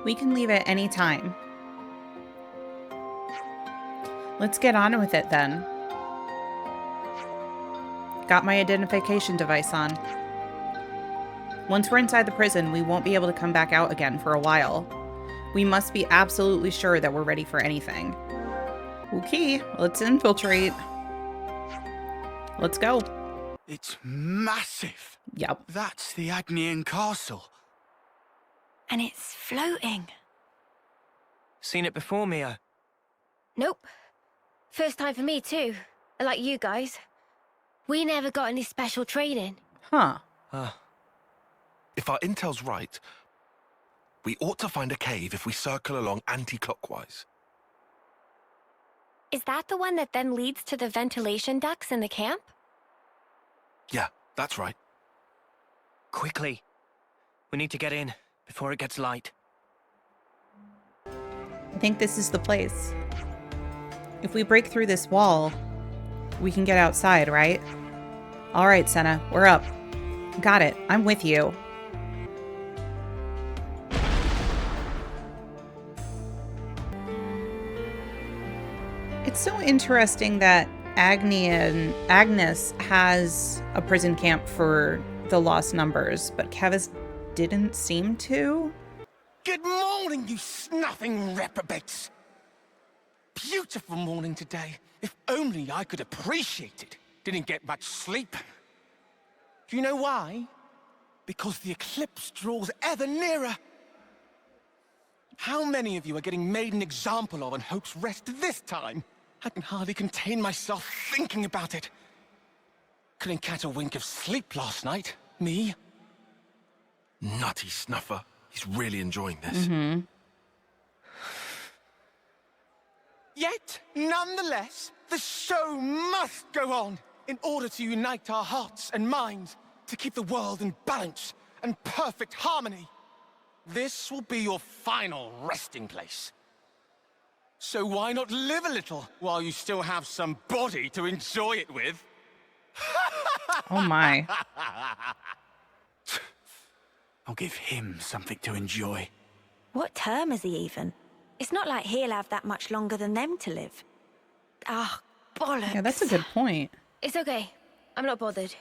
We can leave at any time. Let's get on with it then. Got my identification device on. Once we're inside the prison, we won't be able to come back out again for a while. We must be absolutely sure that we're ready for anything. Okay, let's infiltrate. Let's go. It's massive. Yep. That's the Agnian castle. And it's floating. Seen it before, Mia? Nope. First time for me too. Like you guys. We never got any special training. Huh. If our intel's right, we ought to find a cave if we circle along anti-clockwise. Is that the one that then leads to the ventilation ducts in the camp? Yeah, that's right. Quickly. We need to get in before it gets light. I think this is the place. If we break through this wall, we can get outside, right? All right, Senna, we're up. Got it. I'm with you. It's so interesting that Agnes has a prison camp for the lost numbers, but Kevis didn't seem to. Good morning, you snuffing reprobates. Beautiful morning today. If only I could appreciate it. Didn't get much sleep. Do you know why? Because the eclipse draws ever nearer. How many of you are getting made an example of on Hope's Rest this time? I can hardly contain myself thinking about it. Couldn't catch a wink of sleep last night. Me? Nutty snuffer. He's really enjoying this. Yet, nonetheless, the show must go on in order to unite our hearts and minds to keep the world in balance and perfect harmony. This will be your final resting place. So why not live a little while you still have some body to enjoy it with? Oh my. I'll give him something to enjoy. What term is he even? It's not like he'll have that much longer than them to live. Ah, bollocks. Yeah, that's a good point. It's okay. I'm not bothered.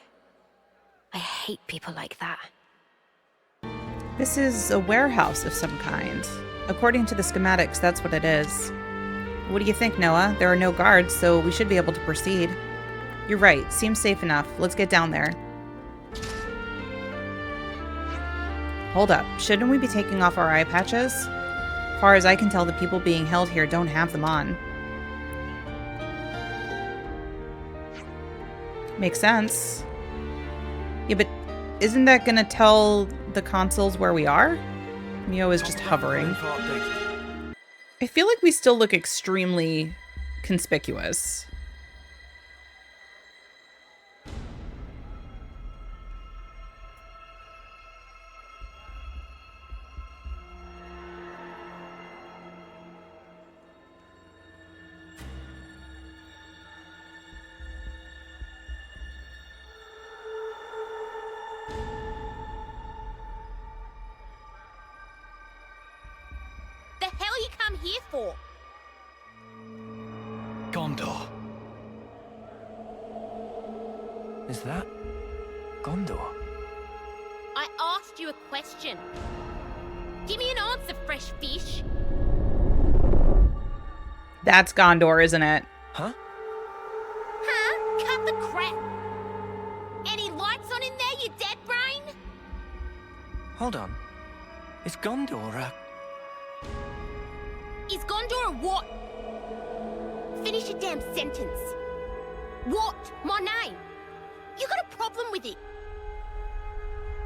I hate people like that. This is a warehouse of some kind. According to the schematics, that's what it is. What do you think, Noah? There are no guards, so we should be able to proceed. You're right. Seems safe enough. Let's get down there. Hold up. Shouldn't we be taking off our eye patches? As far as I can tell, the people being held here don't have them on. Makes sense. Yeah, but isn't that gonna tell the consoles where we are? Mio is just hovering. I feel like we still look extremely conspicuous. The hell you come here for? Ghondor. Is that Ghondor? I asked you a question. Give me an answer, fresh fish. That's Ghondor, isn't it? Huh? Huh? Cut the crap. Any lights on in there, you dead brain? Hold on. Is Ghondor Is Ghondor a what? Finish your damn sentence. What? My name? You got a problem with it?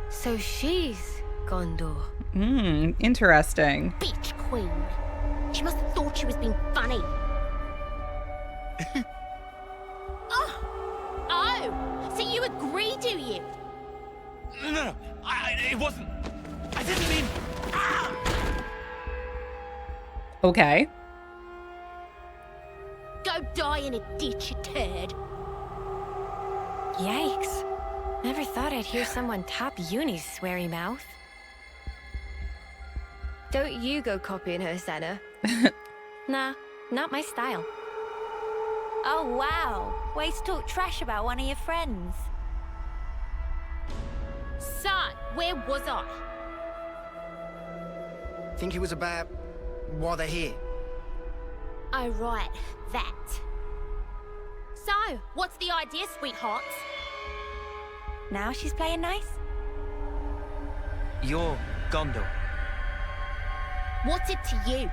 So she's Ghondor. Interesting. Bitch queen. She must have thought she was being funny. Oh, so you agree, do you? No, it wasn't. I didn't mean. Okay. Go die in a ditch, you turd. Yikes. Never thought I'd hear someone top Uni's sweary mouth. Don't you go copying her, Senna. Nah, not my style. Oh, wow. Ways to talk trash about one of your friends. So, where was I? Think it was about why they're here. Oh, right, that. So, what's the idea, sweethearts? Now she's playing nice? You're Ghondor. What's it to you?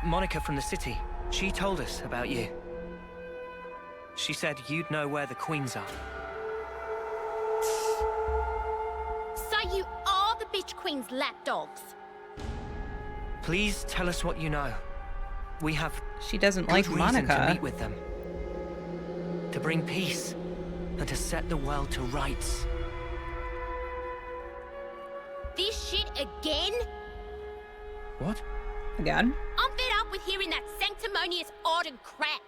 Monica from the city. She told us about you. She said you'd know where the queens are. So you are the bitch queen's lapdogs? Please tell us what you know. We have She doesn't good like reason Monica. to meet with them. To bring peace and to set the world to rights. This shit again? What? Again? I'm fed up with hearing that sanctimonious ardent crap.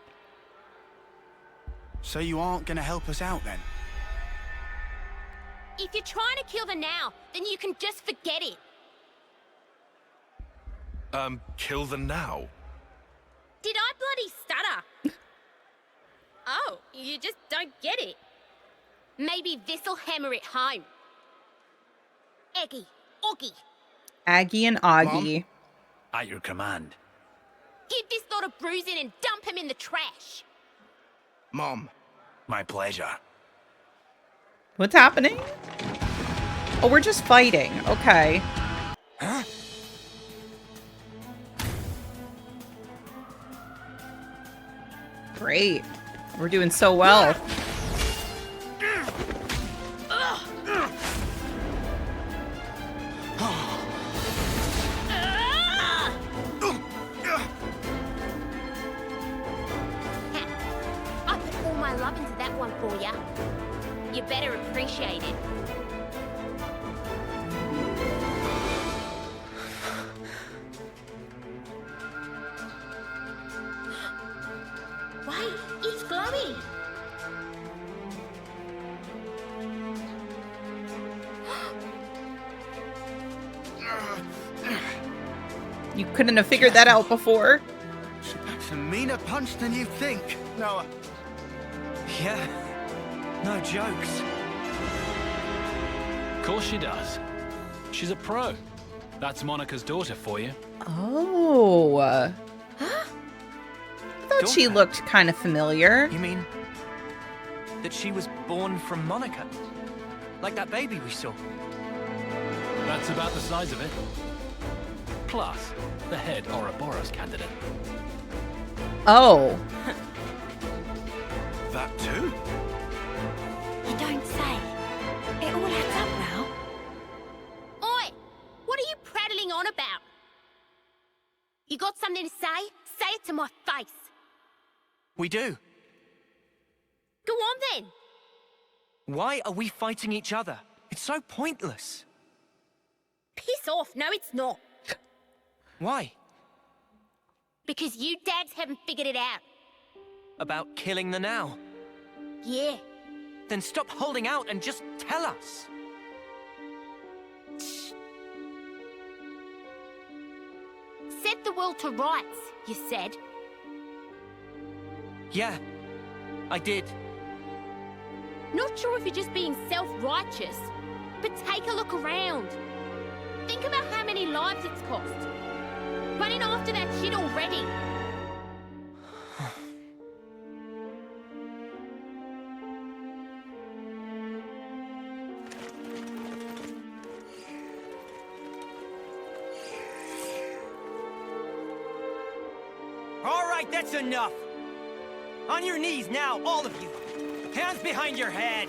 So you aren't gonna help us out then? If you're trying to kill the now, then you can just forget it. Kill the now? Did I bloody stutter? Oh, you just don't get it. Maybe this'll hammer it home. Eggy, Oggy, Aggie and Augie. At your command. give this lot a bruising and dump him in the trash. Mom. My pleasure. What's happening? Oh, we're just fighting. Okay. Huh? Great. We're doing so well. I put all my love into that one for ya. You better appreciate it. Wait, it's glowing. You couldn't have figured that out before. She packs a meaner punch than you think. No, Yeah. No jokes. Of course she does. She's a pro. That's Monica's daughter for you. Oh. I thought she Daughter? looked kind of familiar. You mean that she was born from Monica? Like that baby we saw? That's about the size of it. Plus, the head Ouroboros candidate. Oh. That too? You don't say. It all adds up now. Oi! What are you prattling on about? You got something to say? Say it to my face. We do. Go on then. Why are we fighting each other? It's so pointless. Piss off. No, it's not. Why? Because you dads haven't figured it out. About killing the now? Yeah. Then stop holding out and just tell us. Set the world to rights, you said. Yeah, I did. Not sure if you're just being self-righteous, but take a look around. Think about how many lives it's cost. Running after that shit already. All right, that's enough. On your knees now, all of you. Hands behind your head.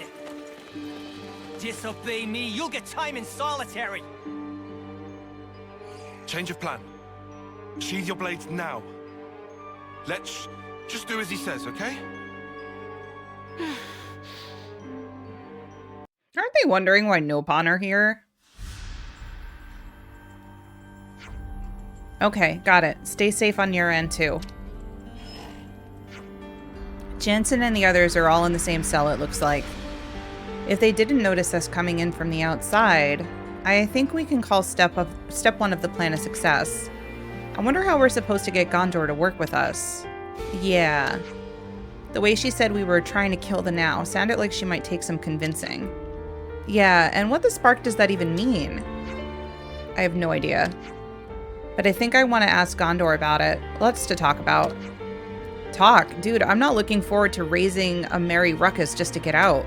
Disobey me, you'll get time in solitary. Change of plan. Sheathe your blades now. Let's just do as he says, okay? Aren't they wondering why Nopon are here? Okay, got it. Stay safe on your end, too. Jensen and the others are all in the same cell, it looks like. If they didn't notice us coming in from the outside, I think we can call step 1 of the plan a success. I wonder how we're supposed to get Ghondor to work with us. Yeah. The way she said we were trying to kill the Now sounded like she might take some convincing. Yeah, and what the spark does that even mean? I have no idea. But I think I want to ask Ghondor about it. Lots to talk about. Talk? Dude, I'm not looking forward to raising a merry ruckus just to get out.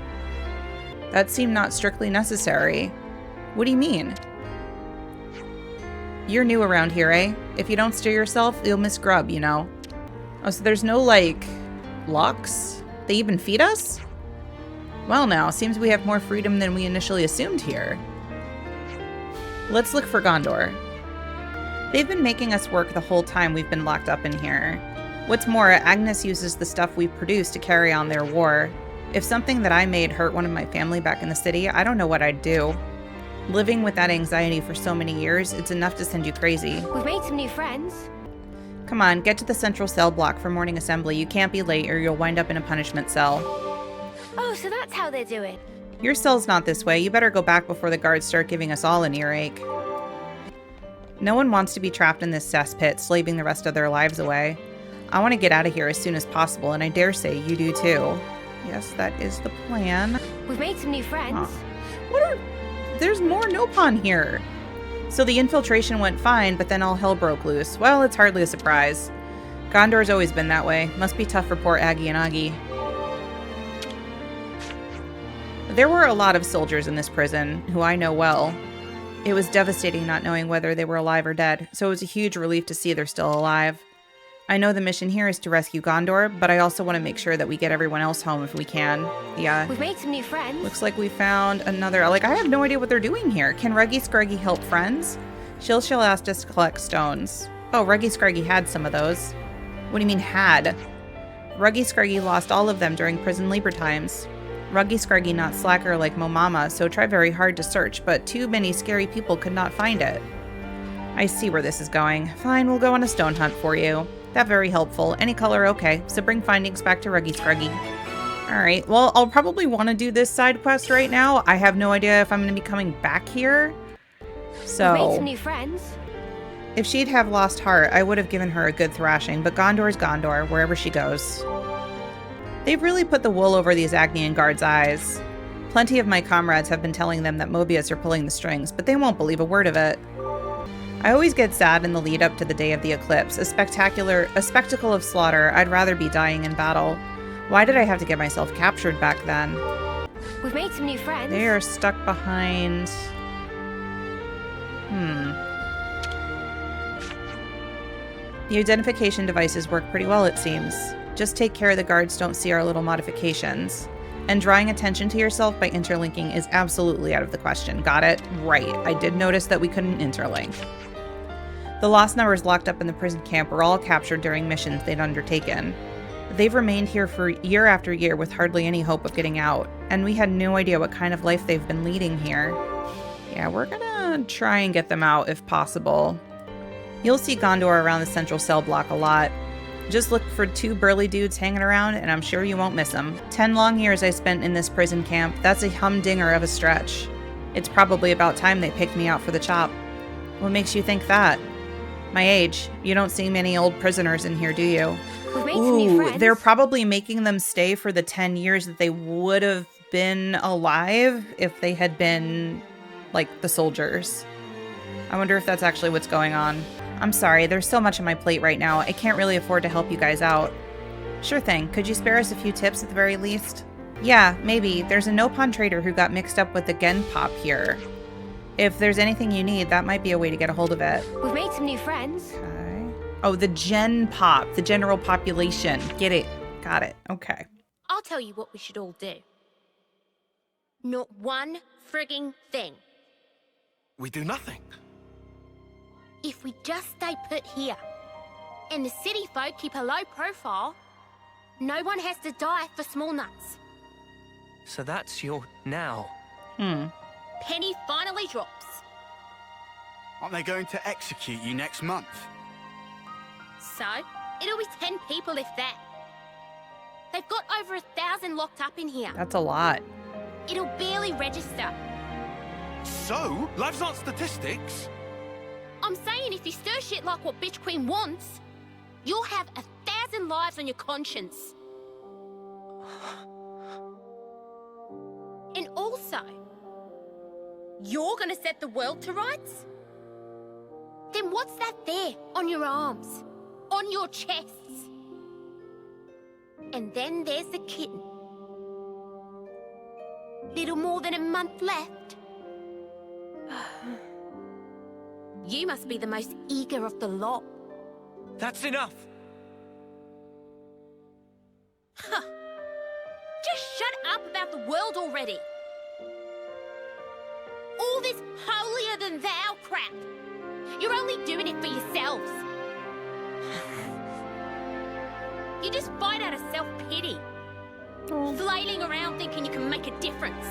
That seemed not strictly necessary. What do you mean? You're new around here, eh? If you don't stir yourself, you'll miss grub, you know? Oh, so there's no, like, locks? They even feed us? Well now, seems we have more freedom than we initially assumed here. Let's look for Ghondor. They've been making us work the whole time we've been locked up in here. What's more, Agnes uses the stuff we produce to carry on their war. If something that I made hurt one of my family back in the city, I don't know what I'd do. Living with that anxiety for so many years, it's enough to send you crazy. We've made some new friends. Come on, get to the central cell block for morning assembly. You can't be late or you'll wind up in a punishment cell. Oh, so that's how they're doing. Your cell's not this way. You better go back before the guards start giving us all an earache. No one wants to be trapped in this cesspit, slaving the rest of their lives away. I want to get out of here as soon as possible, and I dare say you do too. Yes, that is the plan. We've made some new friends. Huh. There's more Nopon here. So the infiltration went fine, but then all hell broke loose. Well, it's hardly a surprise. Gondor's always been that way. Must be tough for poor Aggie and Aggie. There were a lot of soldiers in this prison, who I know well. It was devastating not knowing whether they were alive or dead, so it was a huge relief to see they're still alive. I know the mission here is to rescue Ghondor, but I also want to make sure that we get everyone else home if we can. Yeah. We've made some new friends. Looks like we found another... Like, I have no idea what they're doing here. Can Reggie Scruggy help friends? She'll asked us to collect stones. Oh, Reggie Scruggy had some of those. What do you mean, had? Reggie Scruggy lost all of them during prison labor times. Reggie Scruggy not slacker like Mo Mama, so tried very hard to search, but too many scary people could not find it. I see where this is going. Fine, we'll go on a stone hunt for you. That very helpful. Any color, okay. So bring findings back to Reggie Scruggy. Alright, well, I'll probably want to do this side quest right now. I have no idea if I'm going to be coming back here. So... We've made some new friends. If she'd have lost heart, I would have given her a good thrashing, but Gondor's Ghondor, wherever she goes. They've really put the wool over these Agnian guards' eyes. Plenty of my comrades have been telling them that Mobius are pulling the strings, but they won't believe a word of it. I always get sad in the lead up to the day of the eclipse. A spectacle of slaughter. I'd rather be dying in battle. Why did I have to get myself captured back then? We've made some new friends. They are stuck behind... The identification devices work pretty well, it seems. Just take care the guards don't see our little modifications. And drawing attention to yourself by interlinking is absolutely out of the question. Got it? Right. I did notice that we couldn't interlink. The lost numbers locked up in the prison camp were all captured during missions they'd undertaken. They've remained here for year after year with hardly any hope of getting out, and we had no idea what kind of life they've been leading here. Yeah, we're gonna try and get them out if possible. You'll see Ghondor around the central cell block a lot. Just look for 2 burly dudes hanging around, and I'm sure you won't miss them. 10 long years I spent in this prison camp. That's a humdinger of a stretch. It's probably about time they picked me out for the chop. What makes you think that? My age. You don't see many old prisoners in here, do you? We've made some new friends. They're probably making them stay for the 10 years that they would have been alive if they had been, like, the soldiers. I wonder if that's actually what's going on. I'm sorry, there's so much on my plate right now. I can't really afford to help you guys out. Sure thing. Could you spare us a few tips at the very least? Yeah, maybe. There's a Nopon trader who got mixed up with the Gen Pop here. If there's anything you need, that might be a way to get a hold of it. We've made some new friends. Okay. Oh, the Gen Pop, the general population. Get it. Got it. Okay. I'll tell you what we should all do. Not one frigging thing. We do nothing. If we just stay put here, and the city folk keep a low profile, no one has to die for small nuts. So that's your now. Penny finally drops. Aren't they going to execute you next month? So, it'll be 10 people if that. They've got over 1,000 locked up in here. That's a lot. It'll barely register. So? Lives aren't statistics. I'm saying if you stir shit like what Bitch Queen wants, you'll have 1,000 lives on your conscience. And also, you're gonna set the world to rights? Then what's that there on your arms? On your chests? And then there's the kitten. Little more than a month left. You must be the most eager of the lot. That's enough. Huh. Just shut up about the world already. All this holier-than-thou crap. You're only doing it for yourselves. You just fight out of self-pity. Flailing around thinking you can make a difference.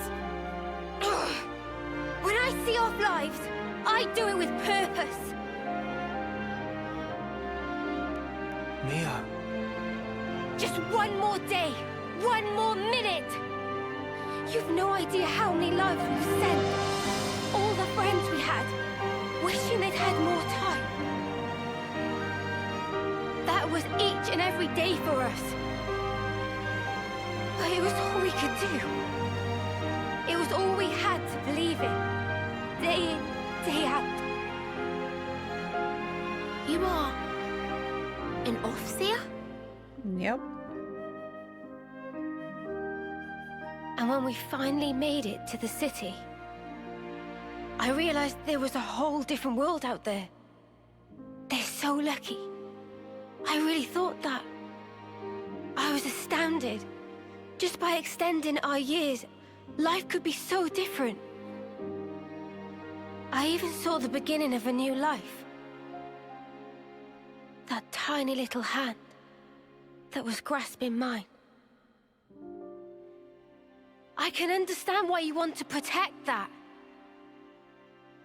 When I see off lives, I do it with purpose. Mia. Just one more day, one more minute. You've no idea how many lives we've sent. All the friends we had, wishing they'd had more time. That was each and every day for us. But it was all we could do. It was all we had to believe in. Day in, day out. You are an Offseer? Yep. And when we finally made it to the city, I realized there was a whole different world out there. They're so lucky. I really thought that. I was astounded. Just by extending our years, life could be so different. I even saw the beginning of a new life. That tiny little hand that was grasping mine. I can understand why you want to protect that.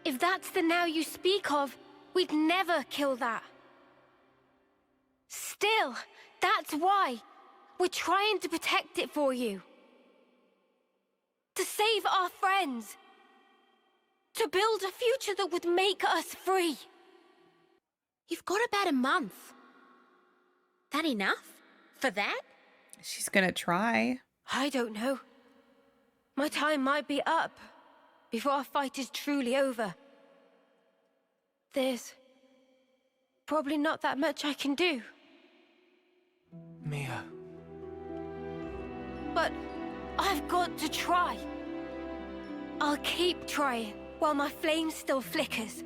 If that's the now you speak of, we'd never kill that. Still, that's why we're trying to protect it for you. To save our friends. To build a future that would make us free. You've got about a month. That enough? For that? She's gonna try. I don't know. My time might be up before our fight is truly over. There's probably not that much I can do. Mia. But I've got to try. I'll keep trying while my flame still flickers.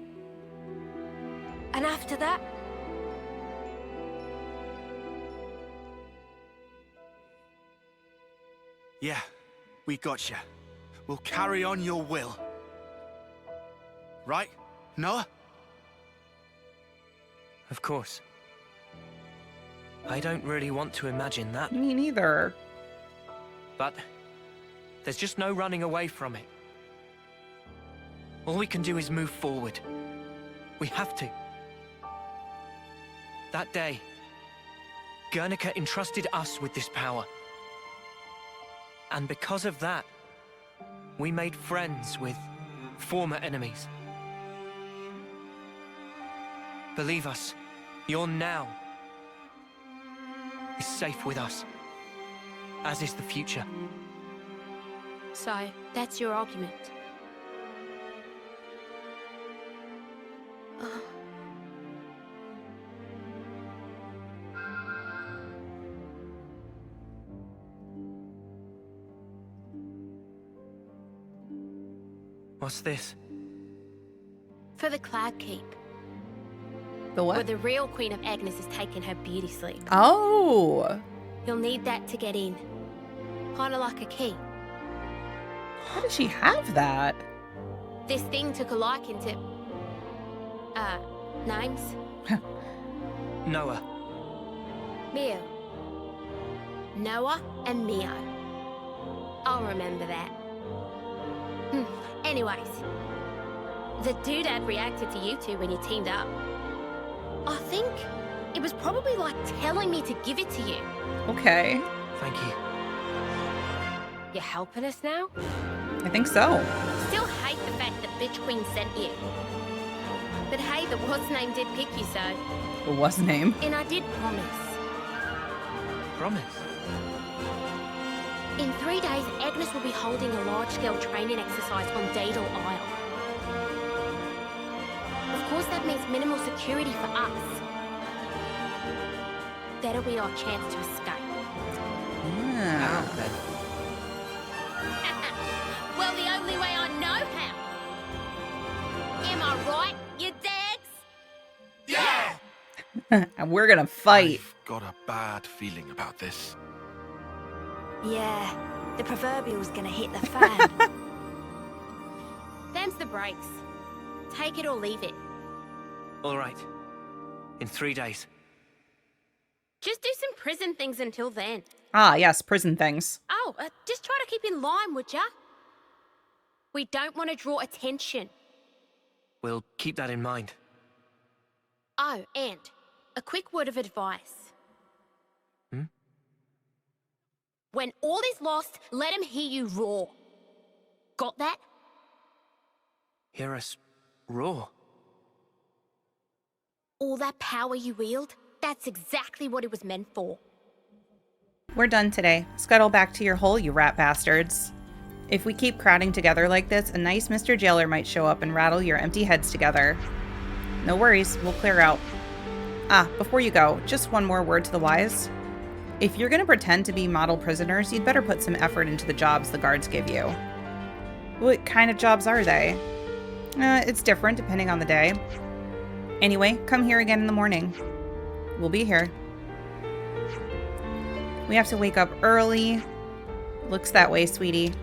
And after that... Yeah, we gotcha. We'll carry on your will. Right, Noah? Of course. I don't really want to imagine that. Me neither. But there's just no running away from it. All we can do is move forward. We have to. That day, Guernica entrusted us with this power. And because of that, we made friends with former enemies. Believe us, your now is safe with us, as is the future. So, that's your argument. What's this? For the Cloud Keep. The what? Where the real Queen of Agnes has taken her beauty sleep. Oh! You'll need that to get in. Kinda like a key. How does she have that? This thing took a liking to... names? Noah. Mio. Noah and Mio. I'll remember that. Anyways. The doodad reacted to you two when you teamed up. I think it was probably like telling me to give it to you. Okay. Thank you. You're helping us now? I think so. Still hate the fact that Bitch Queen sent you. But hey, the what's name did pick you, so. What's name? And I did promise. Promise? In 3 days, Agnes will be holding a large-scale training exercise on Daedal Isle. Of course, that means minimal security for us. That'll be our chance to escape. Yeah. Well, the only way I know how. Am I right, you dags? Yeah! And we're gonna fight. I've got a bad feeling about this. Yeah, the proverbial's gonna hit the fan. Them's the breaks. Take it or leave it. All right. In 3 days. Just do some prison things until then. Ah, yes, prison things. Oh, just try to keep in line, would ya? We don't want to draw attention. We'll keep that in mind. Oh, and a quick word of advice. When all is lost, let him hear you roar. Got that? Hear us roar. All that power you wield, that's exactly what it was meant for. We're done today. Scuttle back to your hole, you rat bastards. If we keep crowding together like this, a nice Mr. Jailer might show up and rattle your empty heads together. No worries, we'll clear out. Ah, before you go, just one more word to the wise. If you're gonna pretend to be model prisoners, you'd better put some effort into the jobs the guards give you. What kind of jobs are they? It's different depending on the day. Anyway, come here again in the morning. We'll be here. We have to wake up early. Looks that way, sweetie.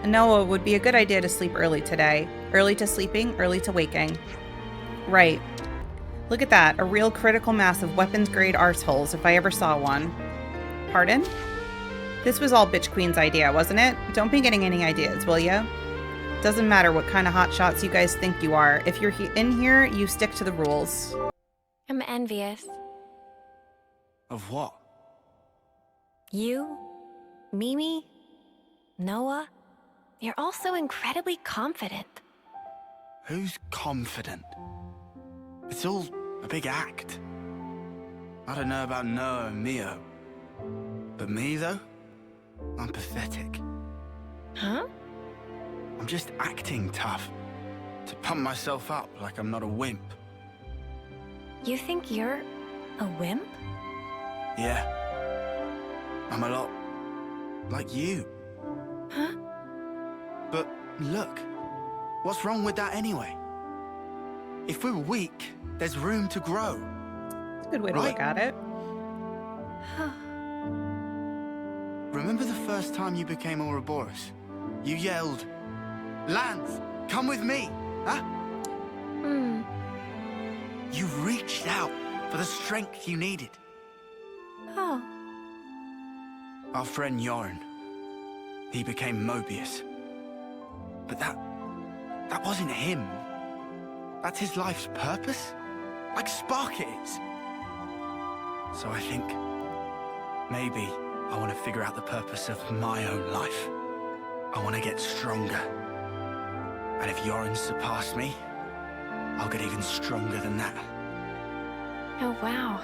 No, it would be a good idea to sleep early today. Early to sleeping, early to waking. Right. Look at that, a real critical mass of weapons-grade arseholes if I ever saw one. Pardon? This was all Bitch Queen's idea, wasn't it? Don't be getting any ideas, will ya? Doesn't matter what kind of hotshots you guys think you are. If you're in here, you stick to the rules. I'm envious. Of what? You, Mimi, Noah, you're all so incredibly confident. Who's confident? It's all a big act. I don't know about Noah and Mio. But me, though? I'm pathetic. Huh? I'm just acting tough. To pump myself up like I'm not a wimp. You think you're a wimp? Yeah. I'm a lot like you. Huh? But look, what's wrong with that anyway? If we're weak, there's room to grow. That's a good way to look at it. Remember the first time you became Ouroboros? You yelled, "Lance, come with me!" Huh? You reached out for the strength you needed. Oh. Our friend Yoren, he became Mobius. But that wasn't him. That's his life's purpose? Like Spark it is. So I think maybe I want to figure out the purpose of my own life. I want to get stronger. And if Yoren surpassed me, I'll get even stronger than that. Oh, wow.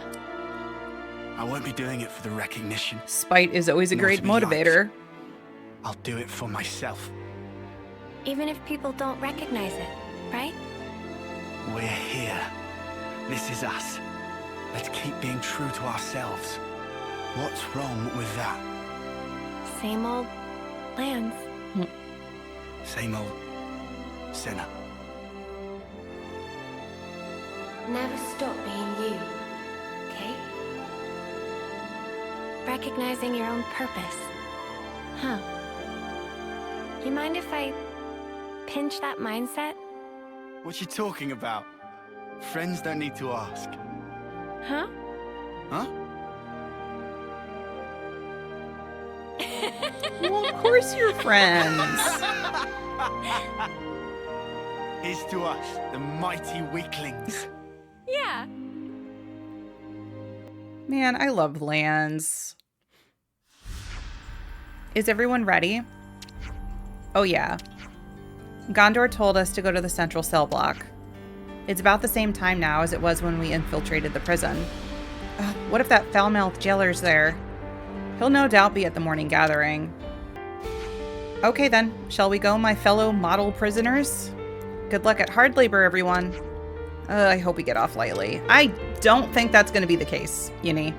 I won't be doing it for the recognition. Spite is always a Nor great to be motivator. liked. I'll do it for myself. Even if people don't recognize it, right? We're here. This is us. Let's keep being true to ourselves. What's wrong with that? Same old Lance. Same old sinner. Never stop being you, okay? Recognizing your own purpose. Huh. You mind if I pinch that mindset? What you talking about? Friends don't need to ask. Huh? Huh? Well, of course you're friends. Here's to us, the mighty weaklings. Yeah. Man, I love Lance. Is everyone ready? Oh yeah. Ghondor told us to go to the central cell block. It's about the same time now as it was when we infiltrated the prison. Ugh, what if that foul-mouthed jailer's there? He'll no doubt be at the morning gathering. Okay then, shall we go, my fellow model prisoners? Good luck at hard labor, everyone. I hope we get off lightly. I don't think that's going to be the case, Uni.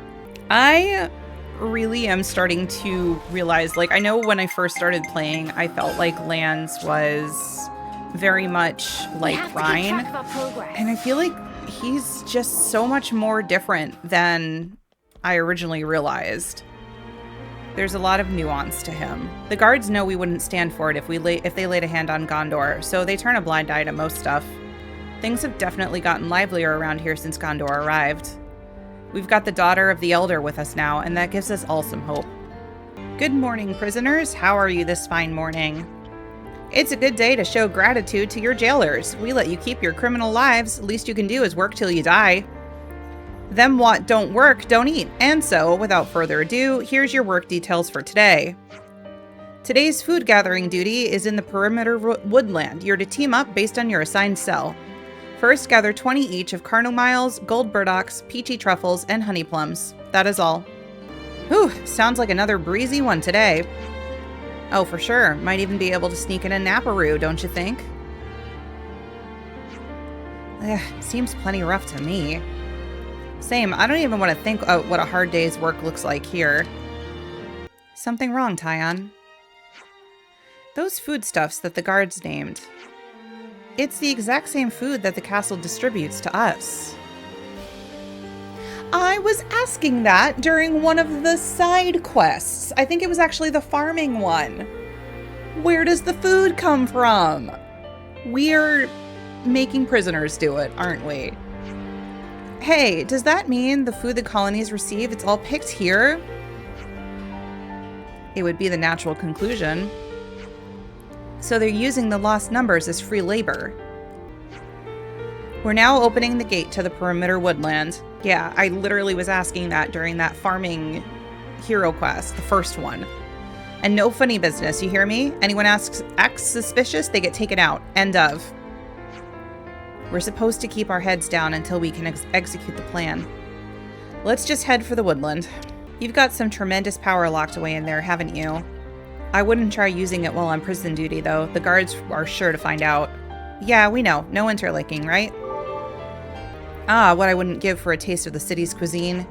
I really am starting to realize, like, I know when I first started playing, I felt like Lance was very much like Rhine. And I feel like he's just so much more different than I originally realized. There's a lot of nuance to him. The guards know we wouldn't stand for it if they laid a hand on Ghondor, so they turn a blind eye to most stuff. Things have definitely gotten livelier around here since Ghondor arrived. We've got the daughter of the Elder with us now, and that gives us all some hope. Good morning, prisoners. How are you this fine morning? It's a good day to show gratitude to your jailers. We let you keep your criminal lives. Least you can do is work till you die. Them what don't work don't eat. And so, without further ado, here's your work details for today. Today's food gathering duty is in the perimeter woodland. You're to team up based on your assigned cell. First, gather 20 each of carnomiles, gold burdocks, peachy truffles, and honey plums. That is all. Whew, sounds like another breezy one today. Oh, for sure. Might even be able to sneak in a naparoo, don't you think? Seems plenty rough to me. Same, I don't even want to think what a hard day's work looks like here. Something wrong, Tyon. Those foodstuffs that the guards named. It's the exact same food that the castle distributes to us. I was asking that during one of the side quests. I think it was actually the farming one. Where does the food come from? We're making prisoners do it, aren't we? Hey, does that mean the food the colonies receive, it's all picked here? It would be the natural conclusion. So they're using the lost numbers as free labor. We're now opening the gate to the perimeter woodland. Yeah, I literally was asking that during that farming hero quest, the first one. And no funny business, you hear me? Anyone acts suspicious, they get taken out. End of. We're supposed to keep our heads down until we can execute the plan. Let's just head for the woodland. You've got some tremendous power locked away in there, haven't you? I wouldn't try using it while on prison duty, though. The guards are sure to find out. Yeah, we know. No interlinking, right? Ah, what I wouldn't give for a taste of the city's cuisine.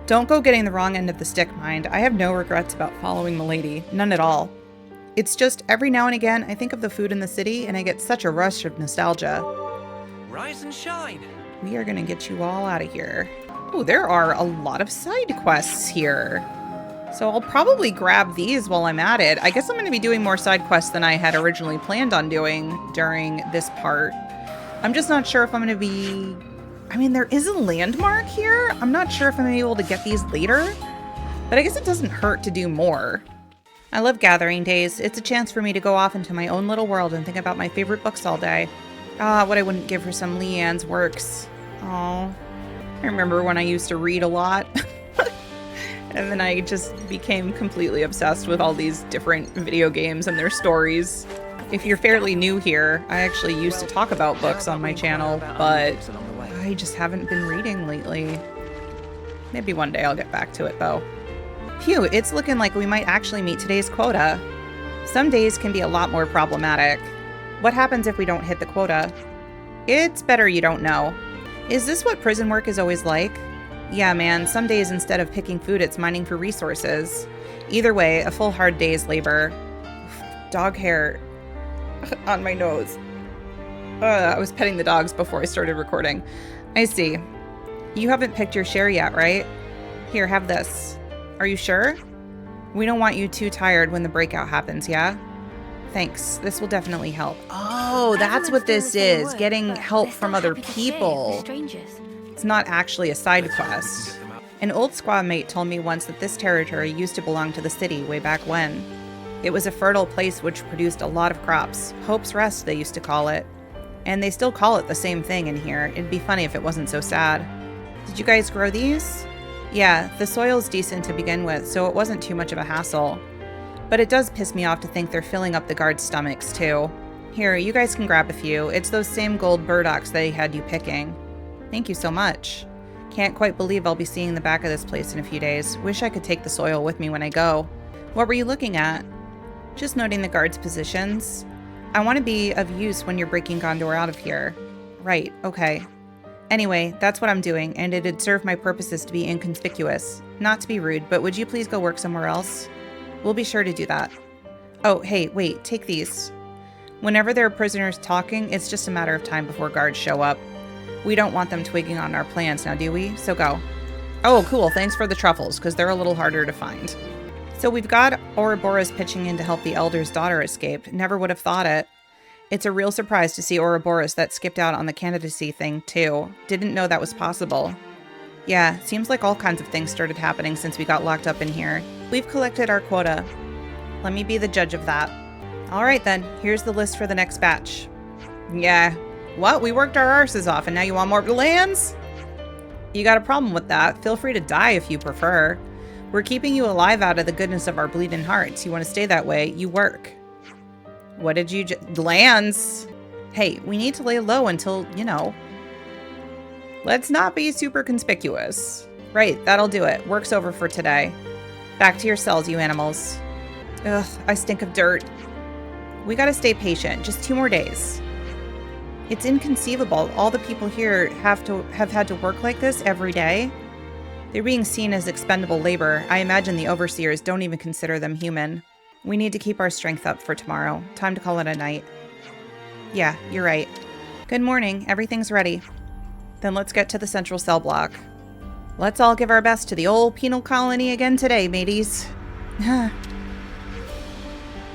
Don't go getting the wrong end of the stick, mind. I have no regrets about following Milady. None at all. It's just every now and again I think of the food in the city and I get such a rush of nostalgia. Rise and shine. We are gonna get you all out of here. Oh, there are a lot of side quests here. So I'll probably grab these while I'm at it. I guess I'm gonna be doing more side quests than I had originally planned on doing during this part. I'm just not sure if I'm gonna be... I mean, there is a landmark here. I'm not sure if I'm gonna be able to get these later, but I guess it doesn't hurt to do more. I love gathering days. It's a chance for me to go off into my own little world and think about my favorite books all day. Ah, what I wouldn't give for some Leanne's works. Oh, I remember when I used to read a lot. And then I just became completely obsessed with all these different video games and their stories. If you're fairly new here, I actually used to talk about books on my channel, but I just haven't been reading lately. Maybe one day I'll get back to it, though. Phew, it's looking like we might actually meet today's quota. Some days can be a lot more problematic. What happens if we don't hit the quota? It's better you don't know. Is this what prison work is always like? Yeah, man, some days instead of picking food, it's mining for resources. Either way, a full hard day's labor. Dog hair on my nose. I was petting the dogs before I started recording. I see. You haven't picked your share yet, right? Here, have this. Are you sure? We don't want you too tired when the breakout happens, yeah? Thanks. This will definitely help. Oh, that's what this is. Getting help from other people. It's not actually a side quest. An old squaw mate told me once that this territory used to belong to the city way back when. It was a fertile place which produced a lot of crops. Hope's Rest, they used to call it. And they still call it the same thing in here. It'd be funny if it wasn't so sad. Did you guys grow these? Yeah, the soil's decent to begin with, so it wasn't too much of a hassle. But it does piss me off to think they're filling up the guards' stomachs, too. Here, you guys can grab a few. It's those same gold burdocks that he had you picking. Thank you so much. Can't quite believe I'll be seeing the back of this place in a few days. Wish I could take the soil with me when I go. What were you looking at? Just noting the guards' positions. I want to be of use when you're breaking Ghondor out of here. Right, okay. Anyway, that's what I'm doing, and it'd serve my purposes to be inconspicuous. Not to be rude, but would you please go work somewhere else? We'll be sure to do that. Oh, hey, wait, take these. Whenever there are prisoners talking, it's just a matter of time before guards show up. We don't want them twigging on our plans now, do we? So go. Oh, cool, thanks for the truffles, because they're a little harder to find. So we've got Ouroboros pitching in to help the Elder's daughter escape. Never would have thought it. It's a real surprise to see Ouroboros that skipped out on the candidacy thing, too. Didn't know that was possible. Yeah, seems like all kinds of things started happening since we got locked up in here. We've collected our quota. Let me be the judge of that. Alright then, here's the list for the next batch. Yeah. What? We worked our arses off and now you want more lands? You got a problem with that? Feel free to die if you prefer. We're keeping you alive out of the goodness of our bleeding hearts. You want to stay that way, you work. What did you lands? Hey, we need to lay low until, you know. Let's not be super conspicuous. Right, that'll do it. Work's over for today. Back to your cells, you animals. Ugh, I stink of dirt. We gotta stay patient. Just 2 more days. It's inconceivable. All the people here have had to work like this every day. They're being seen as expendable labor. I imagine the overseers don't even consider them human. We need to keep our strength up for tomorrow. Time to call it a night. Yeah, you're right. Good morning. Everything's ready. Then let's get to the central cell block. Let's all give our best to the old penal colony again today, mateys.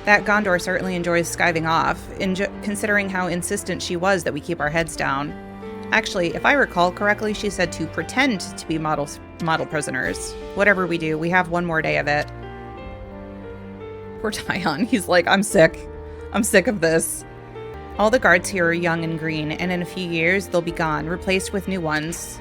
That Ghondor certainly enjoys skiving off, considering how insistent she was that we keep our heads down. Actually, if I recall correctly, she said to pretend to be model prisoners. Whatever we do, we have 1 more day of it. Poor Tyon, he's like, I'm sick. I'm sick of this. All the guards here are young and green, and in a few years, they'll be gone, replaced with new ones.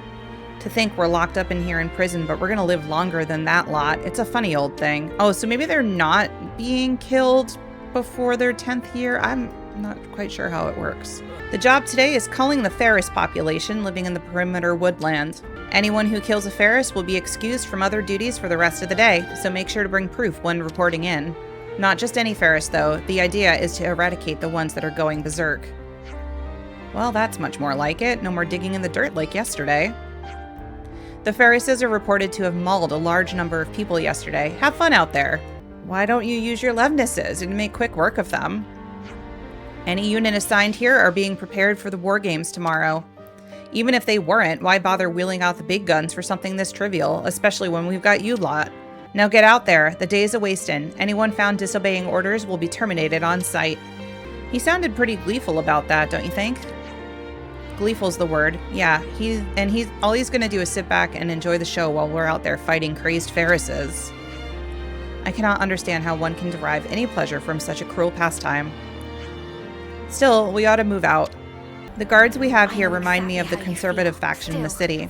To think we're locked up in here in prison, but we're gonna live longer than that lot. It's a funny old thing. Oh, so maybe they're not being killed before their 10th year? I'm not quite sure how it works. The job today is culling the Ferris population living in the perimeter woodland. Anyone who kills a Ferris will be excused from other duties for the rest of the day, so make sure to bring proof when reporting in. Not just any Ferris, though. The idea is to eradicate the ones that are going berserk. Well, that's much more like it. No more digging in the dirt like yesterday. The Ferrises are reported to have mauled a large number of people yesterday. Have fun out there. Why don't you use your Levnesses and make quick work of them? Any unit assigned here are being prepared for the war games tomorrow. Even if they weren't, why bother wheeling out the big guns for something this trivial, especially when we've got you lot? Now get out there. The day's a-wastin'. Anyone found disobeying orders will be terminated on sight. He sounded pretty gleeful about that, don't you think? Gleeful's the word. Yeah, all he's gonna do is sit back and enjoy the show while we're out there fighting crazed Ferrises. I cannot understand how one can derive any pleasure from such a cruel pastime. Still, we ought to move out. The guards we have here remind me of the conservative faction in the city.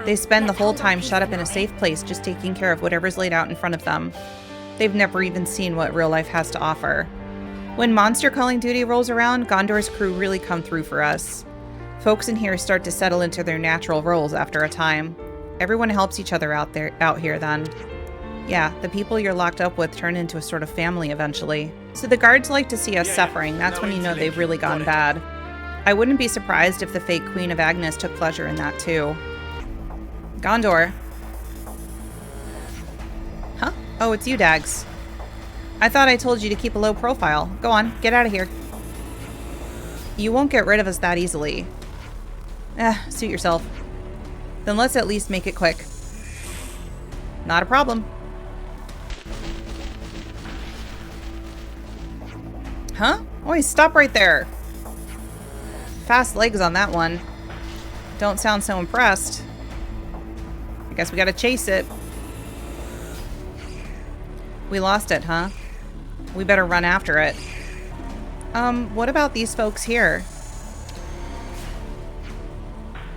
They spend the whole time shut up in a safe place just taking care of whatever's laid out in front of them. They've never even seen what real life has to offer. When monster culling duty rolls around, Gondor's crew really come through for us. Folks in here start to settle into their natural roles after a time. Everyone helps each other out here then. Yeah, the people you're locked up with turn into a sort of family eventually. So the guards like to see us suffering. That's when you know they've really gone bad. I wouldn't be surprised if the fake Queen of Agnes took pleasure in that too. Ghondor. Huh? Oh, it's you, Dags. I thought I told you to keep a low profile. Go on, get out of here. You won't get rid of us that easily. Suit yourself. Then let's at least make it quick. Not a problem. Huh? Oi, stop right there. Fast legs on that one. Don't sound so impressed. I guess we gotta chase it. We lost it, huh? We better run after it. What about these folks here?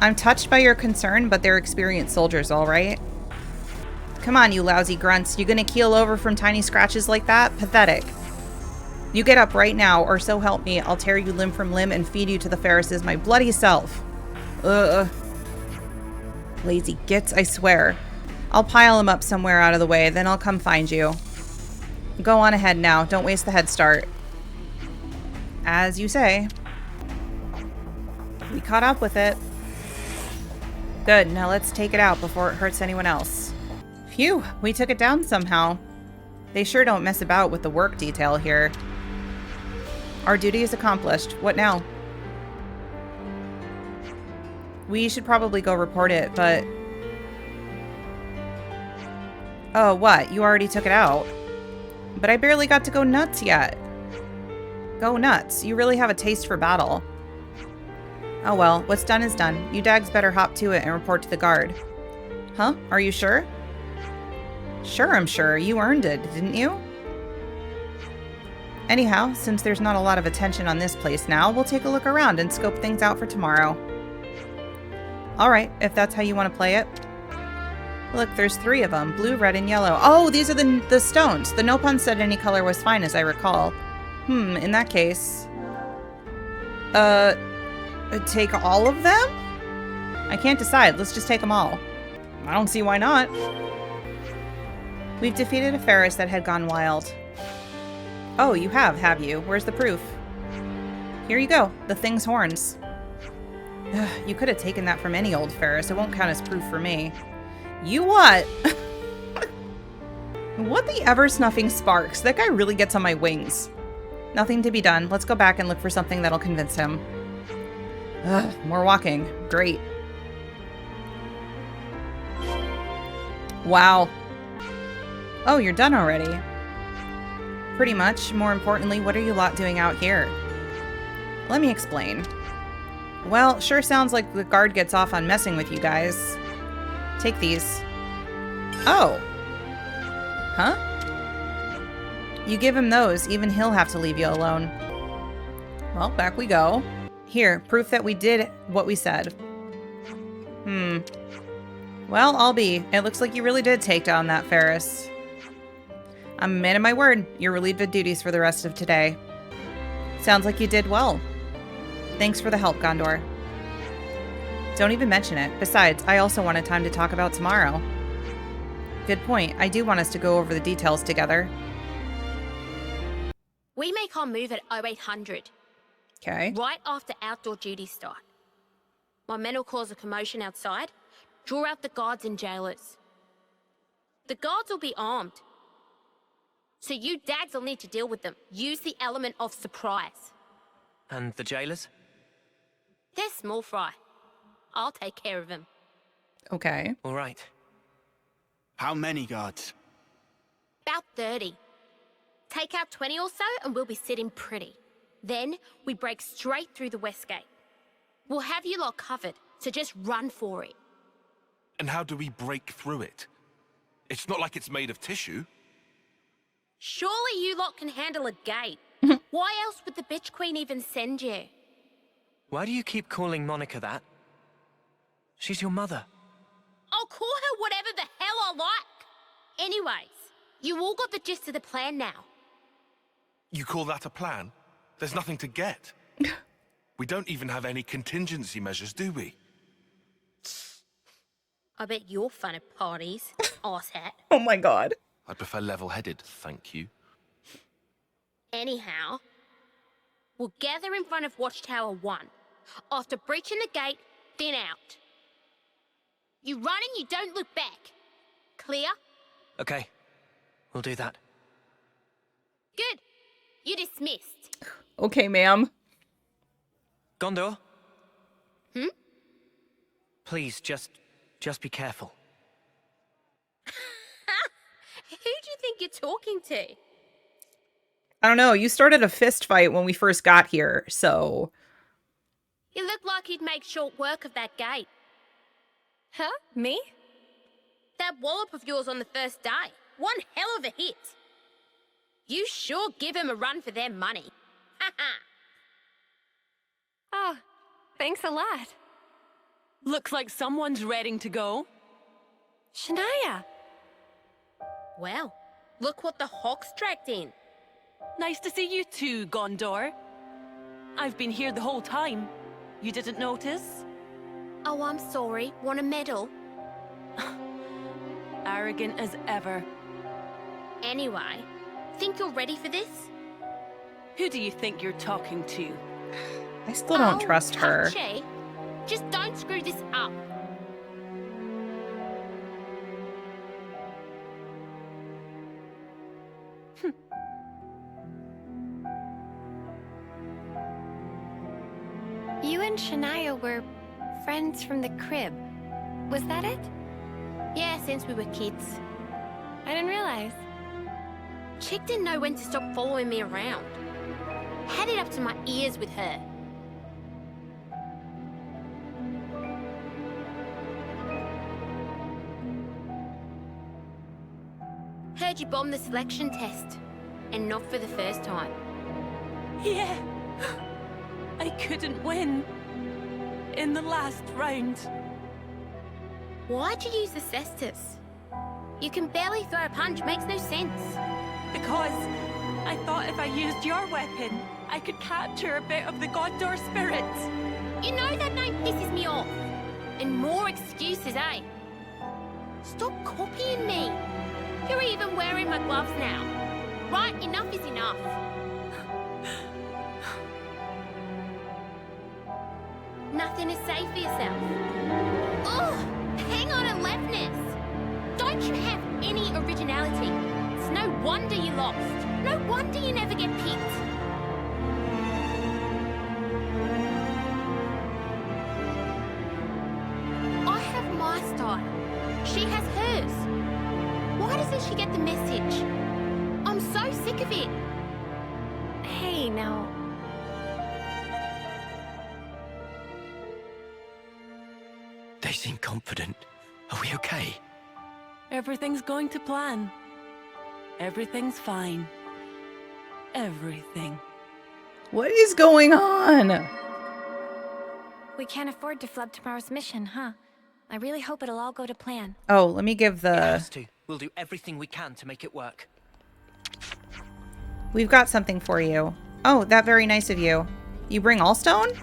I'm touched by your concern, but they're experienced soldiers, all right? Come on, you lousy grunts. You gonna keel over from tiny scratches like that? Pathetic. You get up right now, or so help me, I'll tear you limb from limb and feed you to the Ferrises my bloody self. Ugh. Lazy gits, I swear. I'll pile them up somewhere out of the way, then I'll come find you. Go on ahead now, don't waste the head start. As you say. We caught up with it. Good, now let's take it out before it hurts anyone else. Phew, we took it down somehow. They sure don't mess about with the work detail here. Our duty is accomplished. What now? We should probably go report it, but... Oh, what? You already took it out? But I barely got to go nuts yet. Go nuts. You really have a taste for battle. Oh well, what's done is done. You dags better hop to it and report to the guard. Huh? Are you sure? Sure, I'm sure. You earned it, didn't you? Anyhow, since there's not a lot of attention on this place now, we'll take a look around and scope things out for tomorrow. Alright, if that's how you want to play it. Look, there's 3 of them. Blue, red, and yellow. Oh, these are the stones. The Nopon said any color was fine, as I recall. In that case... take all of them? I can't decide. Let's just take them all. I don't see why not. We've defeated a Ferris that had gone wild. Oh, you have you? Where's the proof? Here you go. The thing's horns. Ugh, you could have taken that from any old Ferris. It won't count as proof for me. You what? What the ever-snuffing sparks? That guy really gets on my wings. Nothing to be done. Let's go back and look for something that'll convince him. Ugh, more walking. Great. Wow. Oh, you're done already. Pretty much. More importantly, what are you lot doing out here? Let me explain. Well, sure sounds like the guard gets off on messing with you guys. Take these. Oh. Huh? You give him those, even he'll have to leave you alone. Well, back we go. Here, proof that we did what we said. Well, I'll be. It looks like you really did take down that Ferris. I'm a man of my word. You're relieved of duties for the rest of today. Sounds like you did well. Thanks for the help, Ghondor. Don't even mention it. Besides, I also wanted time to talk about tomorrow. Good point. I do want us to go over the details together. We make our move at 0800. Okay. Right after outdoor duties start. My men will cause a commotion outside, draw out the guards and jailers. The guards will be armed. So you dads will need to deal with them. Use the element of surprise. And the jailers? They're small fry. I'll take care of them. Okay. All right. How many guards? About 30. Take out 20 or so and we'll be sitting pretty. Then we break straight through the west gate. We'll have you lot covered, so just run for it. And how do we break through it? It's not like it's made of tissue. Surely you lot can handle a gate. Why else would the bitch queen even send you? Why do you keep calling Monica that? She's your mother. I'll call her whatever the hell I like. Anyways, you all got the gist of the plan now. You call that a plan? There's nothing to get. We don't even have any contingency measures, do we? I bet you're fun at parties, arsehat. Oh my god. I prefer level-headed, thank you. Anyhow, we'll gather in front of Watchtower 1. After breaching the gate, thin out. You run and you don't look back. Clear? Okay. We'll do that. Good. You're dismissed. Okay, ma'am. Ghondor? Hmm? Please, just be careful. Who do you think you're talking to? I don't know. You started a fist fight when we first got here, so... You look like you'd make short work of that gate. Huh? Me? That wallop of yours on the first day. One hell of a hit. You sure give him a run for their money. Haha. Oh, thanks a lot. Looks like someone's ready to go. Shania! Well, look what the Hawks dragged in. Nice to see you too, Ghondor. I've been here the whole time. You didn't notice? Oh, I'm sorry. Want a medal? Arrogant as ever. Anyway, think you're ready for this? Who do you think you're talking to? I still don't trust her. Touchy. Just don't screw this up. You and Shania were friends from the crib. Was that it? Yeah, since we were kids. I didn't realize. Chick didn't know when to stop following me around. Had it up to my ears with her. Heard you bombed the selection test. And not for the first time. Yeah. I couldn't win. In the last round. Why'd you use the cestus? You can barely throw a punch, makes no sense. Because I thought if I used your weapon, I could capture a bit of the Ghondor spirit. You know that name pisses me off. And more excuses, eh? Stop copying me. You're even wearing my gloves now. Right, enough is enough. Nothing to say for yourself. Ugh! Hang on, aloofness. Don't you have any originality? It's no wonder you lost. No wonder you never get picked. I have my style. She has hers. Why doesn't she get the message? I'm so sick of it. Hey, now. They seem confident. Are we okay? Everything's going to plan. Everything's fine. Everything. What is going on? We can't afford to flub tomorrow's mission, huh? I really hope it'll all go to plan. Oh, let me give It the... has to. We'll do everything we can to make it work. We've got something for you. Oh, that very nice of you. You bring Allstone?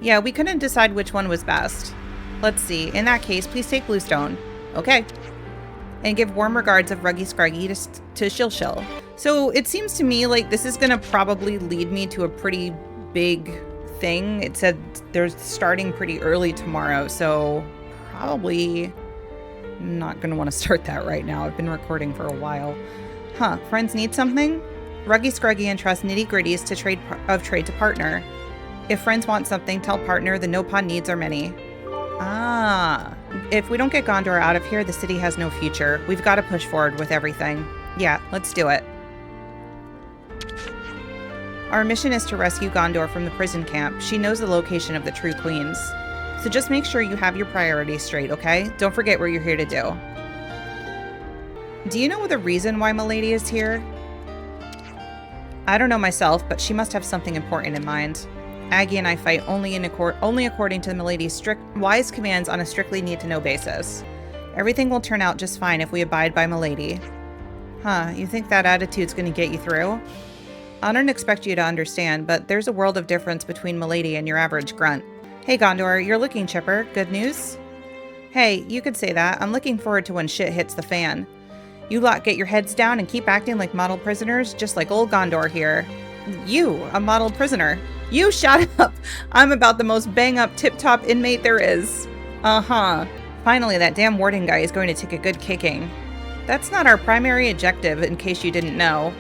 Yeah, we couldn't decide which one was best. Let's see. In that case, please take Bluestone. Okay. And give warm regards of Ruggy Scruggy to Shilshil. So it seems to me like this is going to probably lead me to a pretty big thing. It said they're starting pretty early tomorrow, so probably not going to want to start that right now. I've been recording for a while. Huh. Friends need something? Ruggy Scruggy entrusts nitty gritties to trade to partner. If friends want something, tell partner the no-pawn needs are many. Ah. If we don't get Ghondor out of here, the city has no future. We've got to push forward with everything. Yeah, let's do it. Our mission is to rescue Ghondor from the prison camp. She knows the location of the true queens. So just make sure you have your priorities straight, okay? Don't forget what you're here to do. Do you know the reason why Milady is here? I don't know myself, but she must have something important in mind. Aggie and I fight only according to Milady's wise commands on a strictly need-to-know basis. Everything will turn out just fine if we abide by Milady. Huh, you think that attitude's gonna get you through? I don't expect you to understand, but there's a world of difference between Milady and your average grunt. Hey Ghondor, you're looking chipper. Good news? Hey, you could say that. I'm looking forward to when shit hits the fan. You lot get your heads down and keep acting like model prisoners, just like old Ghondor here. You, a model prisoner. You shut up! I'm about the most bang-up, tip-top inmate there is. Uh-huh. Finally, that damn warden guy is going to take a good kicking. That's not our primary objective, in case you didn't know.